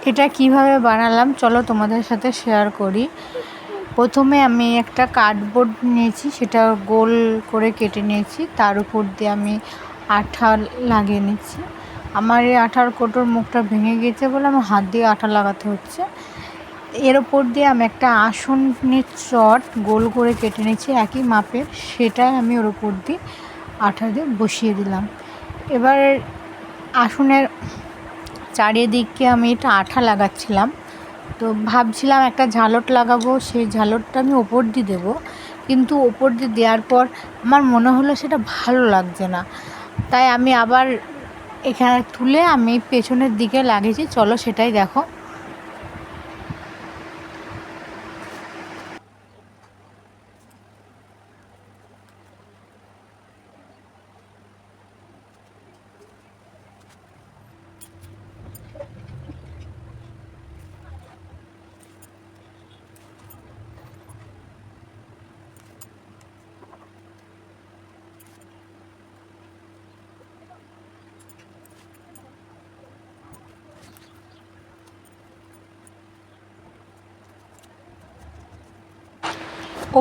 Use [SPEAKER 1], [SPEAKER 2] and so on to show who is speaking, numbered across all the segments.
[SPEAKER 1] এটা কিভাবে বানালাম চলো তোমাদের সাথে শেয়ার করি। প্রথমে আমি একটা কার্ডবোর্ড নিয়েছি, সেটা গোল করে কেটে নিয়েছি, তার উপর দিয়ে আমি আঠা লাগিয়ে নিচ্ছি। আমার এই আঠার কোটোর মুখটা ভেঙে গিয়েছে বলে আমার হাত দিয়ে আঠা লাগাতে হচ্ছে। এর ওপর দিয়ে আমি একটা আসনের চট গোল করে কেটে নিয়েছি একই মাপের, সেটাই আমি ওর উপর দিয়ে আঠা দিয়ে বসিয়ে দিলাম। এবার আসনের চারিদিকে আমি এটা আঠা লাগাচ্ছিলাম, তো ভাবছিলাম একটা ঝালট লাগাবো, সেই ঝালটটা আমি ওপর দিয়ে দেবো, কিন্তু ওপর দিয়ে দেওয়ার পর আমার মনে হলো সেটা ভালো লাগছে না, তাই আমি আবার এখানে তুলে আমি পেছনের দিকে লাগিয়েছি। চলো সেটাই দেখো।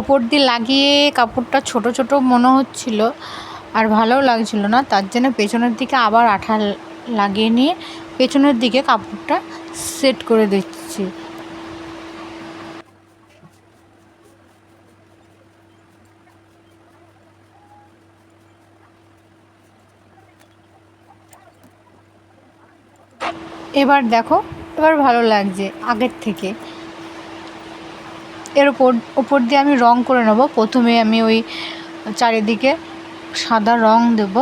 [SPEAKER 1] ওপর দিয়ে লাগিয়ে কাপড়টা ছোট ছোট মনে হচ্ছিল আর ভালোও লাগছিল না, তার জন্য পেছনের দিকে আবার আঠা লাগিয়ে নিয়ে পেছনের দিকে কাপড়টা সেট করে দিচ্ছি। এবার দেখো, এবার ভালো লাগছে আগের থেকে। এর ওপর দিয়ে আমি রং করে নেব। প্রথমে আমি ওই চারিদিকে সাদা রং দেব।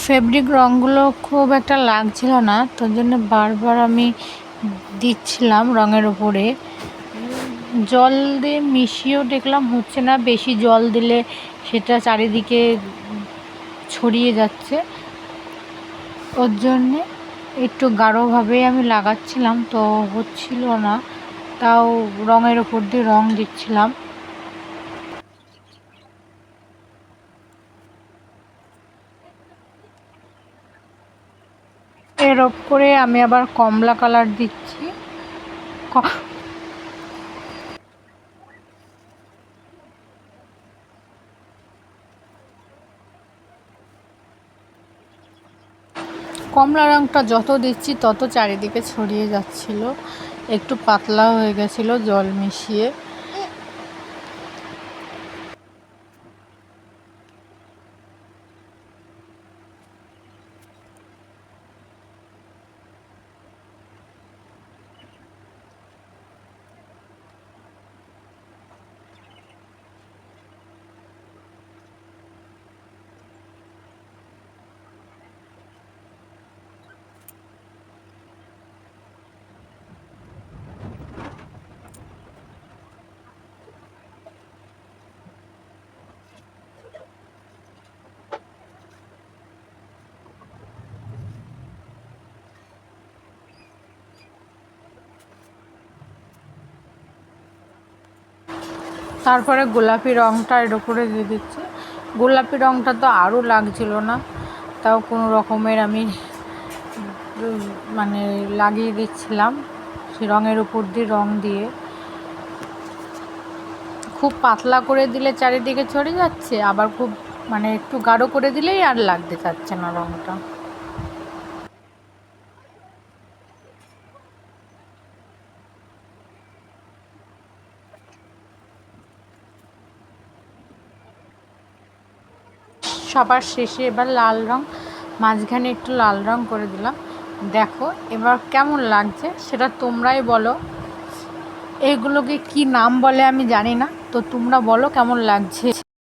[SPEAKER 1] ফেব্রিক রঙগুলো খুব একটা লাগছিল না, তার জন্য বারবার আমি দিচ্ছিলাম রঙের উপরে। জল দিয়ে মিশিয়েও দেখলাম হচ্ছে না, বেশি জল দিলে সেটা চারিদিকে ছড়িয়ে যাচ্ছে, ওর জন্যে একটু গাঢ়ভাবেই আমি লাগাচ্ছিলাম, তো হচ্ছিল না, তাও রঙের ওপর দিয়ে রং দিচ্ছিলাম। এর ওপরে আমি আবার কমলা কালার দিচ্ছি। কমলা রঙটা যত দিচ্ছি তত চারিদিকে ছড়িয়ে যাচ্ছিল, একটু পাতলা হয়ে গেছিলো জল মিশিয়ে। তারপরে গোলাপি রঙটা এর উপরে দিয়ে দিচ্ছি। গোলাপি রঙটা তো আরও লাগছিল না, তাও কোনো রকমের আমি মানে লাগিয়ে দিচ্ছিলাম সে রঙের উপর দিয়ে রং দিয়ে। খুব পাতলা করে দিলে চারিদিকে ছড়িয়ে যাচ্ছে, আবার খুব মানে একটু গাঢ় করে দিলেই আর লাগতে চাচ্ছে না রঙটা। সবার শেষে এবার লাল রং, মাঝখানে একটু লাল রং করে দিলাম। দেখো এবার কেমন লাগছে সেটা তোমরাই বলো। এগুলোকে কি নাম বলে আমি জানি না, তো তোমরা বলো কেমন লাগছে।